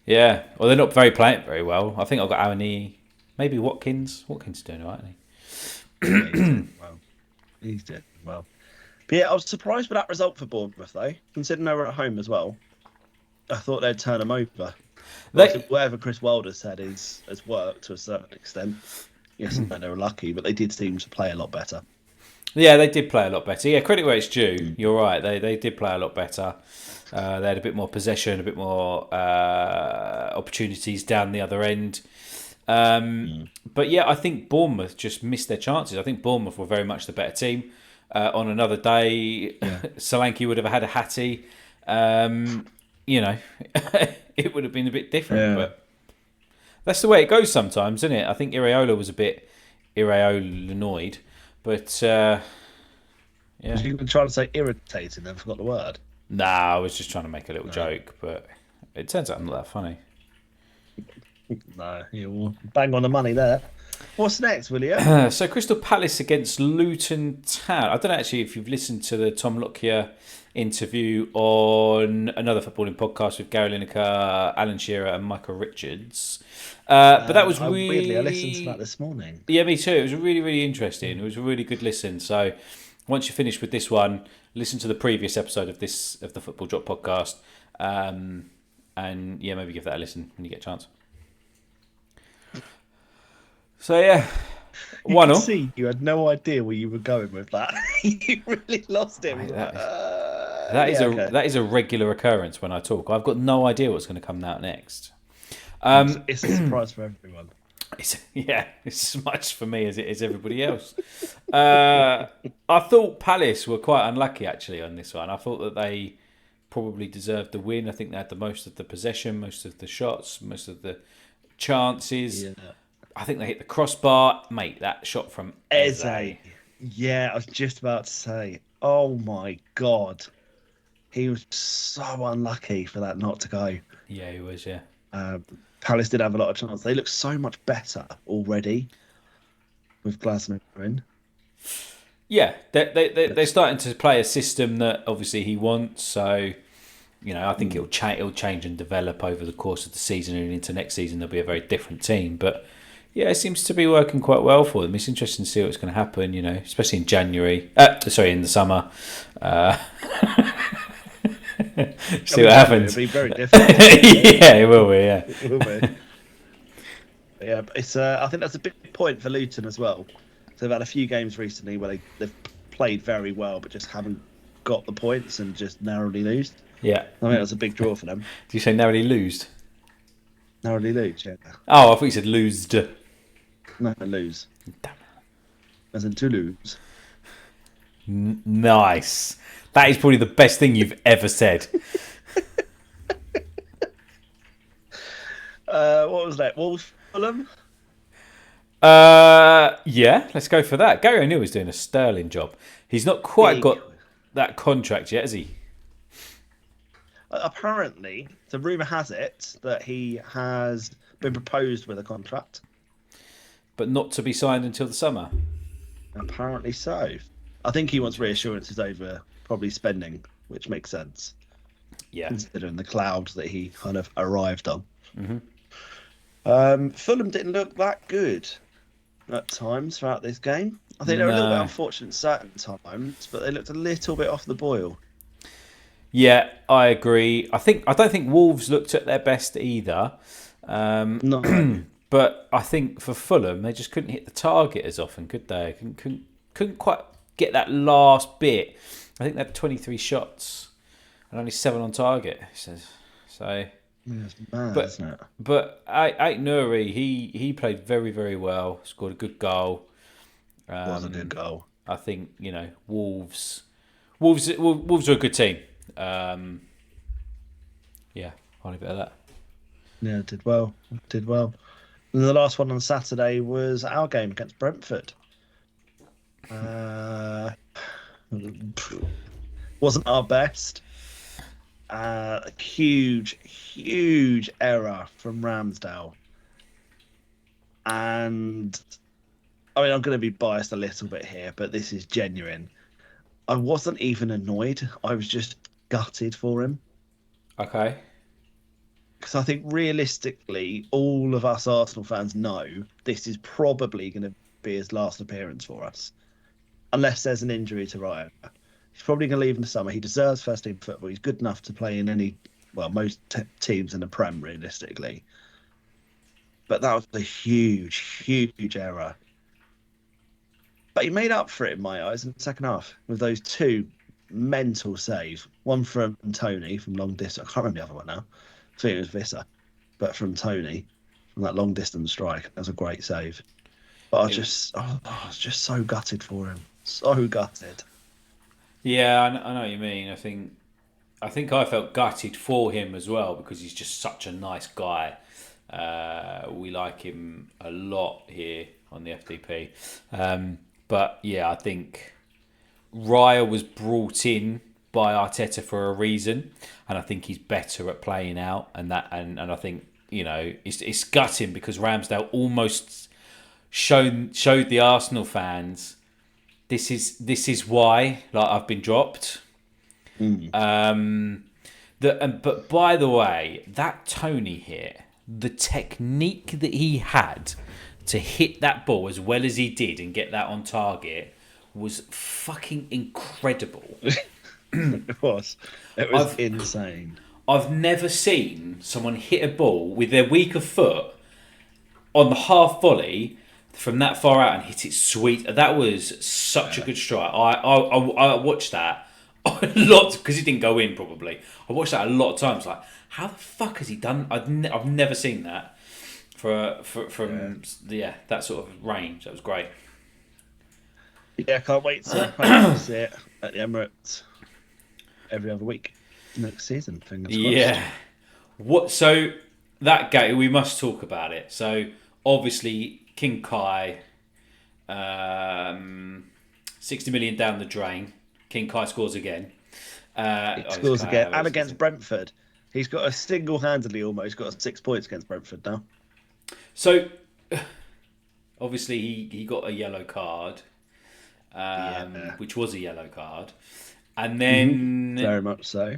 Yeah. Well, they're not playing very well. I think I've got Awani, maybe Watkins. Watkins is doing all right, isn't he? He's doing well. But yeah, I was surprised with that result for Bournemouth, though, considering they were at home as well. I thought they'd turn them over. Whatever Chris Wilder said has worked to a certain extent. Yes, and they were lucky, but they did seem to play a lot better. Yeah, they did play a lot better. Yeah, credit where it's due. You're right. They did play a lot better. They had a bit more possession, a bit more opportunities down the other end. But yeah, I think Bournemouth just missed their chances. I think Bournemouth were very much the better team. On another day, Solanke would have had a hattie. It would have been a bit different, but that's the way it goes sometimes, isn't it? I think Iraola was a bit Iraola-noid, but You were trying to say irritating and forgot the word. Nah, I was just trying to make a little joke, but it turns out I'm not that funny. No, you bang on the money there. What's next, William? So Crystal Palace against Luton Town. I don't know actually if you've listened to the Tom Lockyer interview on another footballing podcast with Gary Lineker, Alan Shearer and Michael Richards. But that was really... Weirdly, I listened to that this morning. Yeah, me too. It was really, really interesting. It was a really good listen. So once you're finished with this one, listen to the previous episode of the Football Drop podcast. And yeah, maybe give that a listen when you get a chance. So yeah, 1-0. See, you had no idea where you were going with that. You really lost it. Mate, that is a regular occurrence when I talk. I've got no idea what's going to come out next. It's a surprise for everyone. It's as much for me as it is everybody else. I thought Palace were quite unlucky actually on this one. I thought that they probably deserved the win. I think they had the most of the possession, most of the shots, most of the chances. Yeah. I think they hit the crossbar. Mate, that shot from Eze. Yeah, I was just about to say. Oh my God. He was so unlucky for that not to go. Yeah, he was, yeah. Palace did have a lot of chance. They look so much better already with Glasner in. Yeah, they're starting to play a system that obviously he wants. So, I think it'll change and develop over the course of the season and into next season. They'll be a very different team. But Yeah, it seems to be working quite well for them. It's interesting to see what's going to happen, especially in January. In the summer. See what happens. It'll be very difficult. Yeah, it will be. Yeah, it will be. Yeah, but it's. I think that's a big point for Luton as well. So they've had a few games recently where they've played very well, but just haven't got the points and just narrowly lose. Yeah. I think that's a big draw for them. Did you say narrowly lose? Narrowly lose, yeah. Oh, I thought you said losed. No, lose. Damn it. As in to lose. Nice. That is probably the best thing you've ever said. What was that? Wolves, Fulham? Yeah, let's go for that. Gary O'Neill is doing a sterling job. He's not quite got that contract yet, has he? Apparently, the rumour has it that he has been proposed with a contract. But not to be signed until the summer. Apparently so. I think he wants reassurances over probably spending, which makes sense. Yeah. Considering the clouds that he kind of arrived on. Mm-hmm. Fulham didn't look that good at times throughout this game. I think they were a little bit unfortunate certain times, but they looked a little bit off the boil. Yeah, I agree. I don't think Wolves looked at their best either. No. But I think for Fulham, they just couldn't hit the target as often, could they? Couldn't quite get that last bit. I think they had 23 shots and only 7 on target. So, yeah, it's mad, isn't it? But Ait Nouri, he played very, very well. Scored a good goal. Was a good goal. I think Wolves are a good team. Yeah, I'll leave it at that. Yeah, did well. And the last one on Saturday was our game against Brentford. Wasn't our best. Huge error from Ramsdale. And I mean, I'm going to be biased a little bit here, but this is genuine. I wasn't even annoyed. I was just gutted for him. Okay. Because I think realistically, all of us Arsenal fans know this is probably going to be his last appearance for us. Unless there's an injury to Raya. He's probably going to leave in the summer. He deserves first team football. He's good enough to play in most teams in the Prem, realistically. But that was a huge error. But he made up for it in my eyes in the second half with those 2 mental saves. One from Tony from long distance. I can't remember the other one now. I think it was Visser. But from Tony, from that long distance strike. That was a great save. But I was just so gutted for him. So gutted. Yeah, I know what you mean. I think I felt gutted for him as well because he's just such a nice guy. We like him a lot here on the FDP. But yeah, I think Raya was brought in by Arteta for a reason, and I think he's better at playing out. And I think it's gutting because Ramsdale almost showed the Arsenal fans this is why I've been dropped. But by the way, that Tony here, the technique that he had to hit that ball as well as he did and get that on target was fucking incredible. It was insane. I've never seen someone hit a ball with their weaker foot on the half volley from that far out and hit it sweet. That was such a good strike. I watched that a lot because it didn't go in probably. I watched that a lot of times. Like, how the fuck has he done? I've never seen that from that sort of range. That was great. Yeah, I can't wait to see it at the Emirates every other week next season. Fingers crossed. Yeah. So that game, we must talk about it. So obviously King Kai, 60 million down the drain. King Kai scores again. He scores again, and against Brentford. He's got single-handedly almost got 6 points against Brentford now. So obviously he got a yellow card, which was a yellow card, and then very much so.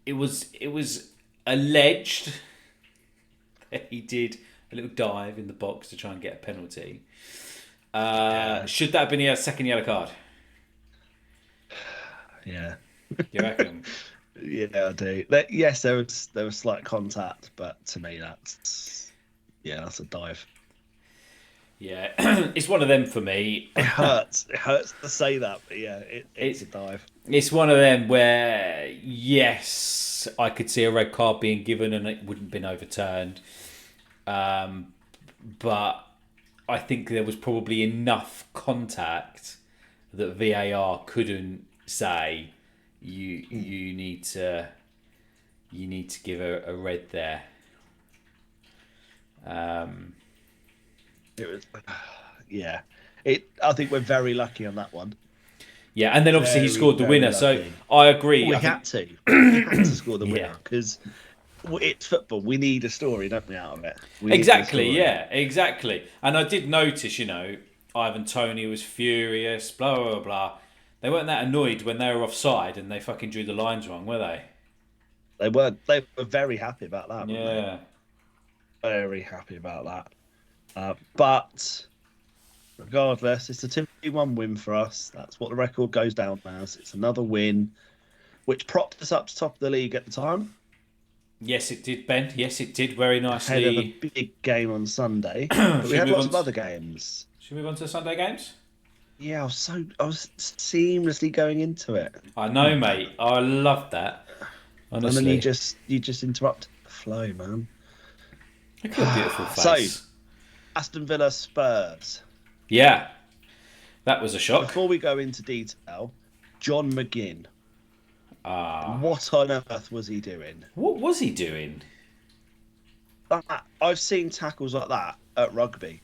It was alleged that he did a little dive in the box to try and get a penalty. Should that have been a second yellow card? Yeah. You reckon? Yeah, I do. Yes, there was slight contact, but to me that's a dive. Yeah, it's one of them for me. It hurts. It hurts to say that, but yeah, it's a dive. It's one of them where, yes, I could see a red card being given and it wouldn't have been overturned. But I think there was probably enough contact that VAR couldn't say you need to give a red there. It was, yeah. I think we're very lucky on that one. Yeah, and then obviously he scored the winner, lucky. so I agree. We had to score the winner because it's football. We need a story, don't we, out of it? Exactly, yeah, exactly. And I did notice, Ivan Toney was furious, blah, blah, blah, blah. They weren't that annoyed when they were offside and they fucking drew the lines wrong, were they? They weren't. They were very happy about that, weren't Yeah. they? Very happy about that. But regardless, it's a 2-1 win for us. That's what the record goes down as. It's another win, which propped us up to top of the league at the time. Yes, it did, Ben. Yes, it did very nicely. Ahead of a big game on Sunday. But we had lots of other games. Should we move on to the Sunday games? Yeah, I was seamlessly going into it. I know, mate. I loved that. Honestly. And then you just interrupt the flow, man. Look at a beautiful face. So, Aston Villa Spurs. Yeah, that was a shock. Before we go into detail, John McGinn. What on earth was he doing? What was he doing? I've seen tackles like that at rugby.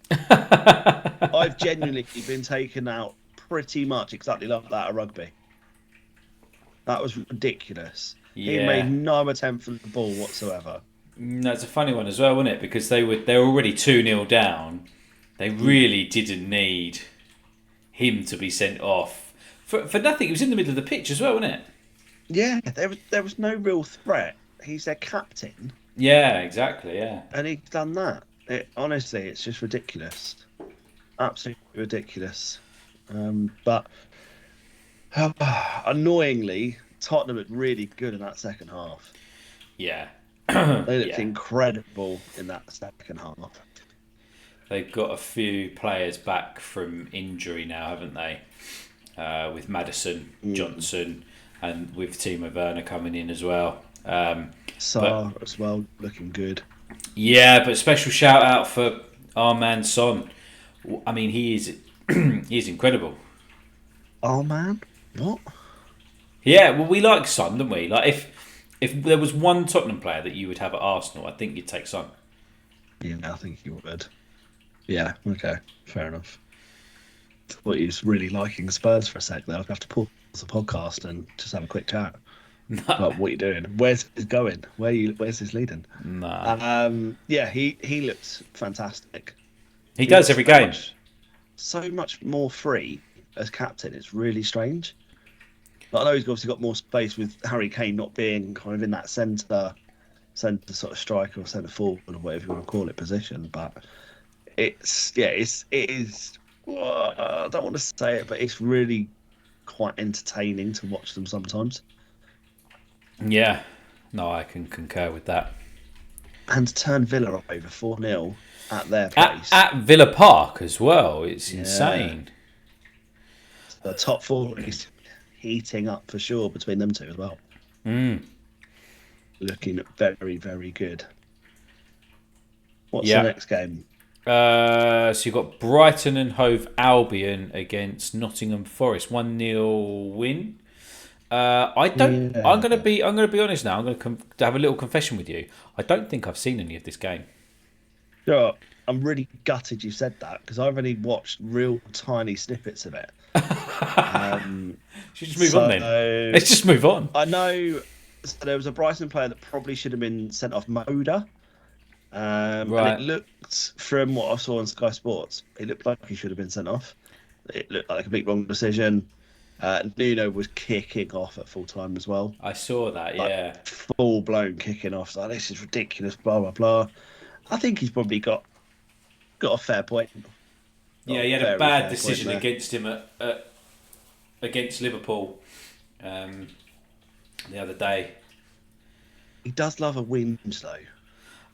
I've genuinely been taken out pretty much exactly like that at rugby. That was ridiculous. Yeah. He made no attempt for the ball whatsoever. No, it's a funny one as well, wasn't it? Because they were already 2-0 down. They really didn't need him to be sent off for nothing. He was in the middle of the pitch as well, wasn't it? Yeah, there was no real threat. He's their captain. Yeah, exactly. Yeah, and he's done that. Honestly, it's just ridiculous. Absolutely ridiculous. But annoyingly, Tottenham looked really good in that second half. Yeah. They looked incredible in that second half. They've got a few players back from injury now, haven't they? With Maddison, Johnson, and with Timo Werner coming in as well. Sarr as well, looking good. Yeah, but special shout out for our man Son. I mean, he is incredible. Oh man, what? Yeah, well, we like Son, don't we? Like if there was one Tottenham player that you would have at Arsenal, I think you'd take Son. Yeah, I think you would. Yeah, okay, fair enough. Thought he was really liking Spurs for a sec there. I'll have to pause the podcast and just have a quick chat. About what you're doing. Where's it going? Where's this leading? Nah. Yeah, he looks fantastic. He does every game. So much more free as captain. It's really strange. But I know he's obviously got more space with Harry Kane not being kind of in that centre sort of striker or centre forward or whatever you want to call it position. But it is. I don't want to say it, but it's really quite entertaining to watch them sometimes. Yeah, no, I can concur with that. And to turn Villa up over 4-0 at their place. At Villa Park as well. It's insane. The top four is heating up for sure between them two as well. Looking very, very good. What's the next game? So you've got Brighton and Hove Albion against Nottingham Forest. 1-0 win. I'm gonna be honest now. I'm gonna have a little confession with you. I don't think I've seen any of this game. Yeah, I'm really gutted you said that because I've only watched real tiny snippets of it. Should we just move on then? Let's just move on. I know there was a Brighton player that probably should have been sent off, Moda. And it looked, from what I saw on Sky Sports, it looked like he should have been sent off. It looked like a big wrong decision. Nuno was kicking off at full time as well. I saw that, yeah. Full blown kicking off. So this is ridiculous, blah, blah, blah. I think he's probably got a fair point. Yeah, he had a Very bad fair decision point there. against him against Liverpool the other day. He does love a win, though.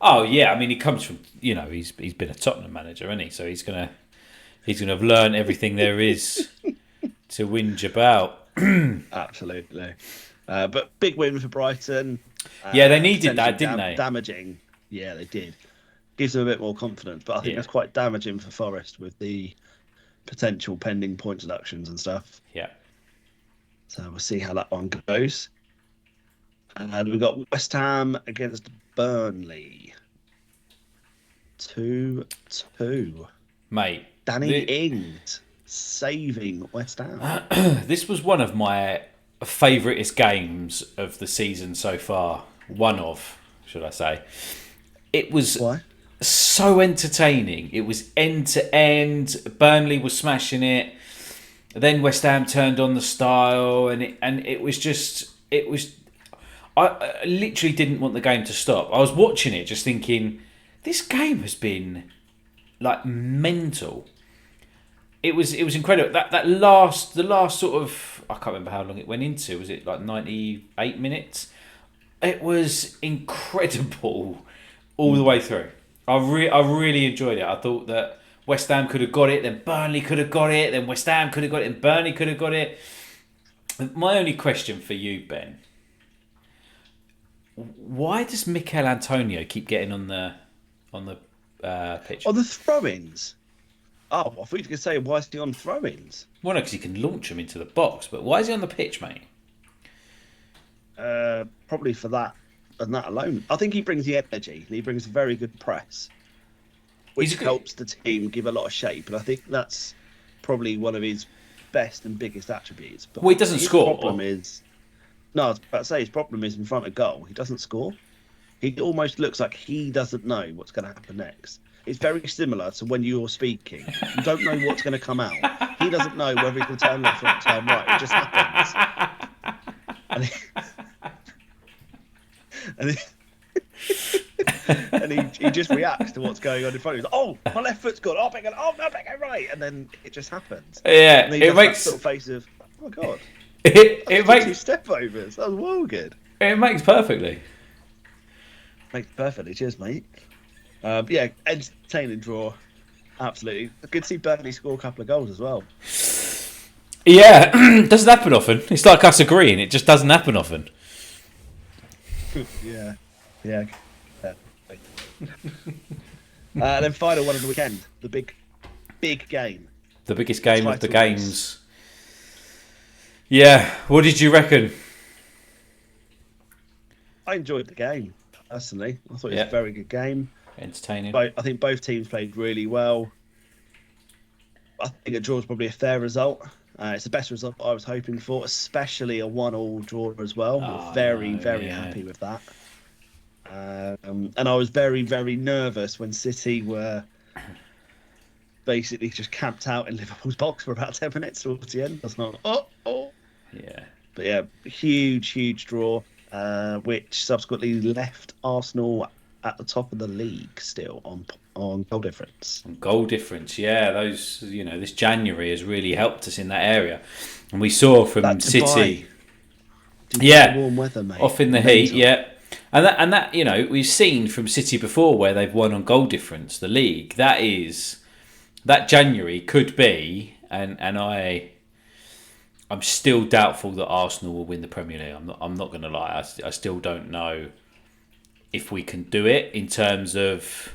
Oh yeah, I mean he comes from he's been a Tottenham manager, isn't he? So he's gonna have learned everything there is to whinge about. Absolutely. But big win for Brighton. Yeah, they needed that, Potentially didn't they? Damaging. Yeah, they did. Gives them a bit more confidence, but I think Yeah. that's quite damaging for Forest with the potential pending point deductions and stuff. Yeah. So we'll see how that one goes. And we've got West Ham against Burnley. 2-2. Mate. Danny Ings saving West Ham. This was one of my favouriteest games of the season so far. One of, should I say. It was Why? so entertaining. It was end to end. Burnley was smashing it. Then West Ham turned on the style, and it was. I literally didn't want the game to stop. I was watching it, just thinking, this game has been like mental. It was incredible. The last sort of, I can't remember how long it went into. Was it like 98 minutes? It was incredible all the way through. I really enjoyed it. I thought that West Ham could have got it, then Burnley could have got it, then West Ham could have got it, and Burnley could have got it. My only question for you, Ben, why does Mikel Antonio keep getting on the pitch? On the throw-ins. Oh, I thought you were going to say, why is he on throw-ins? Well, no, because he can launch them into the box, but why is he on the pitch, mate? Probably for that and that alone. I think he brings the energy. He brings a very good press, which helps the team give a lot of shape. And I think that's probably one of his best and biggest attributes. But well, he doesn't score. Problem is, no, I was about to say his problem is in front of goal. He doesn't score. He almost looks like he doesn't know what's going to happen next. It's very similar to when you're speaking. You don't know what's going to come out. He doesn't know whether he can turn left or turn right. It just happens. And he just reacts to what's going on in front of him. Oh, my left foot's gone. Oh, better go right. And then it just happens. Yeah, and it makes that sort of face of, oh my god. It makes 2 step overs. That was well good. It makes perfectly. Makes perfectly. Cheers, mate. Yeah, entertaining draw. Absolutely. Good to see Burnley score a couple of goals as well. Yeah, doesn't happen often. It's like us agreeing. It just doesn't happen often. Yeah. Then final one of the weekend. The big game. The biggest game of the Title race. games. Yeah. What did you reckon? I enjoyed the game, personally. I thought it was Yeah. a very good game. Entertaining. I think both teams played really well. I think a draw is probably a fair result. It's the best result I was hoping for, especially a 1-1 draw as well. We're very happy with that. And I was very, very nervous when City were basically just camped out in Liverpool's box for about 10 minutes towards the end. I was like, oh. Yeah. But yeah, huge draw, which subsequently left Arsenal at the top of the league still on goal difference. Goal difference, yeah. Those, this January has really helped us in that area, and we saw from That City, Dubai warm weather, mate. off in the heat, yeah. And that we've seen from City before where they've won on goal difference, the league. That January could be, and I'm still doubtful that Arsenal will win the Premier League. I'm not going to lie. I still don't know if we can do it in terms of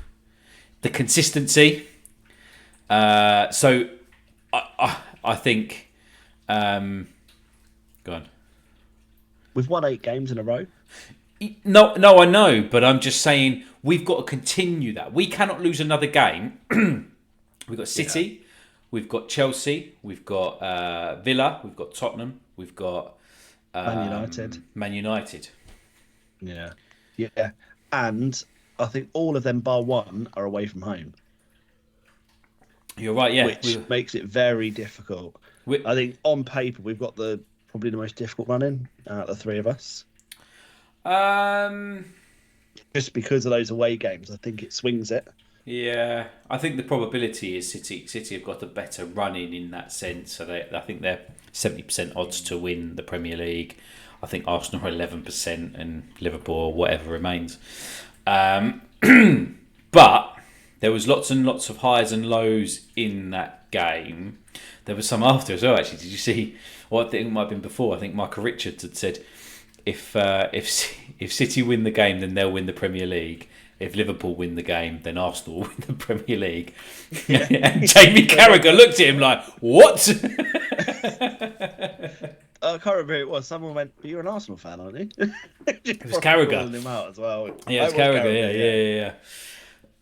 the consistency. So I think. Go on. We've won 8 games in a row. No, I know, but I'm just saying we've got to continue that. We cannot lose another game. We've got City, we've got Chelsea, we've got Villa, we've got Tottenham, we've got Man United. Yeah, and I think all of them bar one are away from home. You're right, yeah. Which makes it very difficult. I think on paper we've got probably the most difficult run in out of the three of us. just because of those away games, I think it swings it. Yeah, I think the probability is City have got a better running in that sense. So I think they're 70% odds to win the Premier League. I think Arsenal are 11% and Liverpool whatever remains. But there was lots and lots of highs and lows in that game. There was some after as well. Actually, did you see what I think might have been before? I think Michael Richards had said, if City win the game, then they'll win the Premier League. If Liverpool win the game, then Arsenal will win the Premier League. Yeah. And Jamie Carragher looked at him like, what? I can't remember who it was. Someone went, "But you're an Arsenal fan, aren't you?" It was Carragher. Calling him out as well. Yeah, it's Carragher.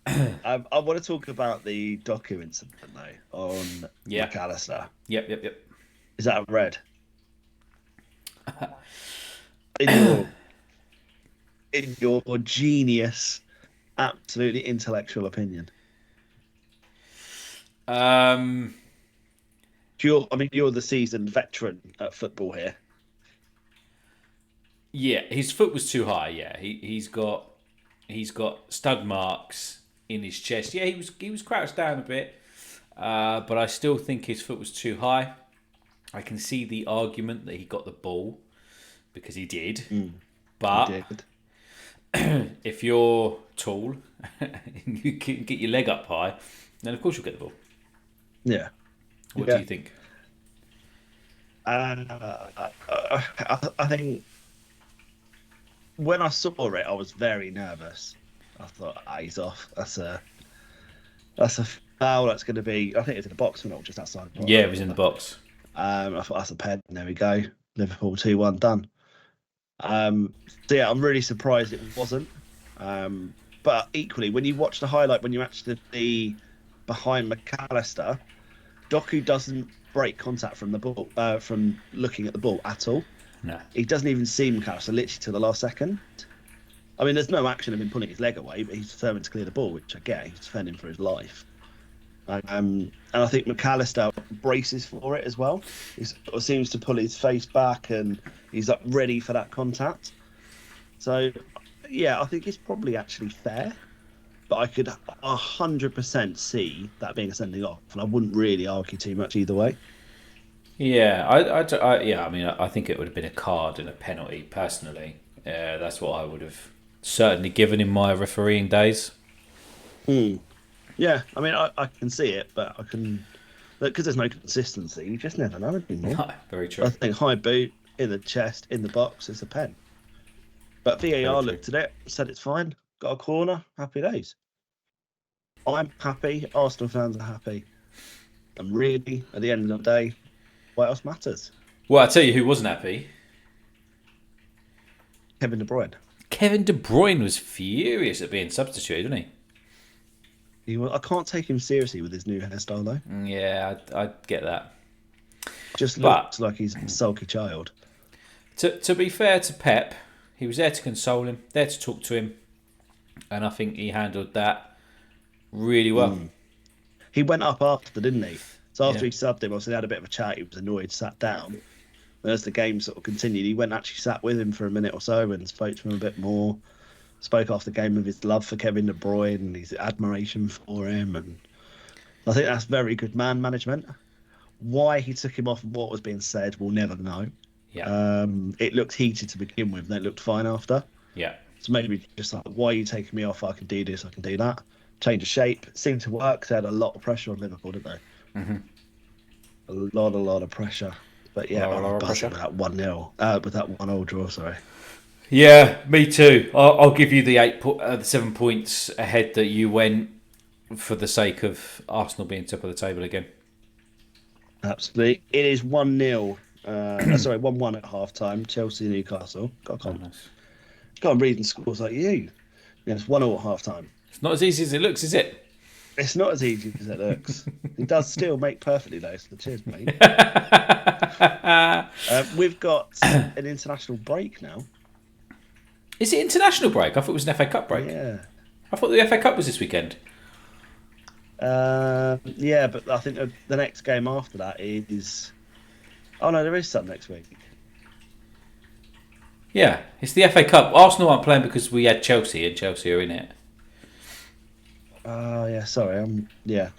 Yeah. I want to talk about the Doku incident though on McAllister. Yep. Is that red? In your genius, absolutely intellectual opinion. You're the seasoned veteran at football here. Yeah, his foot was too high. Yeah, he's got stud marks in his chest. Yeah, he was crouched down a bit, but I still think his foot was too high. I can see the argument that he got the ball because he did, but He did. if you're tall, you can get your leg up high, then of course you'll get the ball. Yeah. What do you think? I think when I saw it, I was very nervous. I thought, he's off. That's a foul. That's going to be. I think it's in the box, not just outside. The box. Yeah, it was in the box. I thought that's a pen. There we go. Liverpool 2-1 done. So yeah, I'm really surprised it wasn't. But equally, when you watch the highlight, when you actually be behind McAllister, Doku doesn't break contact from the ball, from looking at the ball at all. No. He doesn't even see McAllister literally till the last second. I mean, there's no action of him pulling his leg away, but he's determined to clear the ball, which I get. He's defending for his life. And I think McAllister braces for it as well. He sort of seems to pull his face back and he's up ready for that contact. So, yeah, I think it's probably actually fair. But I could 100% see that being a sending off, and I wouldn't really argue too much either way. Yeah, I think it would have been a card and a penalty, personally. That's what I would have certainly given in my refereeing days. Yeah, I mean, I can see it, but I can... Because there's no consistency, you just never know anymore. No, very true. I think high boot, in the chest, in the box, it's a pen. But VAR looked at it, said it's fine, got a corner, happy days. I'm happy, Arsenal fans are happy. And really, at the end of the day, what else matters? Well, I'll tell you who wasn't happy. Kevin De Bruyne. Kevin De Bruyne was furious at being substituted, wasn't he? I can't take him seriously with his new hairstyle, though. Yeah, I get that. Just looks like he's a sulky child. To be fair to Pep, he was there to console him, there to talk to him, and I think he handled that really well. He went up after, didn't he? So after Yeah. he subbed him, obviously they had a bit of a chat. He was annoyed, sat down. And as the game sort of continued, he went and actually sat with him for a minute or so and spoke to him a bit more. Spoke after the game of his love for Kevin De Bruyne and his admiration for him. And I think that's very good man management. Why he took him off and what was being said, we'll never know. Yeah. It looked heated to begin with, and it looked fine after. Yeah. So maybe just like, why are you taking me off? I can do this, I can do that. Change of shape. It seemed to work. They had a lot of pressure on Liverpool, didn't they? Mm-hmm. A lot of pressure. But yeah, I'm buzzing with that 1-0. With that 1-0 draw, sorry. Yeah, me too. I'll give you the 7 points ahead that you went for the sake of Arsenal being top of the table again. Absolutely. It is 1-0. 1-1 at half time. Chelsea, Newcastle. Can't read and scores like you. Yeah, it's 1-0 at half time. It's not as easy as it looks, is it? It's not as easy as it looks. It does still make perfectly though, so cheers, mate. We've got an international break now. Is it international break? I thought it was an FA Cup break. Yeah. I thought the FA Cup was this weekend. Yeah, but I think the next game after that is... Oh no, there is some next week. Yeah, it's the FA Cup. Arsenal aren't playing because we had Chelsea, and Chelsea are in it. Oh, yeah, sorry. I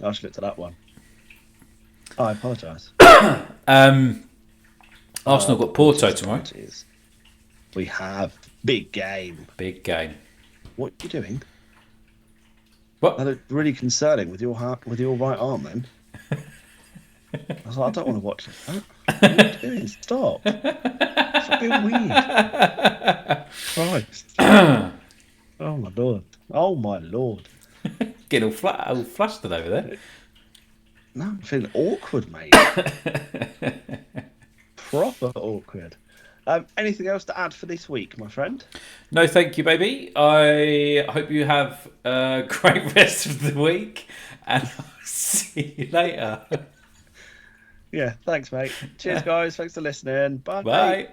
just looked at that one. I apologise. Arsenal got Porto tomorrow. Apologies. We have big game. Big game. What are you doing? What? That looked really concerning with your right arm. Then I was like, I don't want to watch this. What are you doing? Stop! Stop being weird. Christ! Oh my lord! Oh my lord! Getting all flustered over there. No, I'm feeling awkward, mate. Proper awkward. Anything else to add for this week, my friend? No, thank you, baby. I hope you have a great rest of the week, and I'll see you later. Yeah, thanks, mate. Cheers, guys. Thanks for listening. Bye. Bye.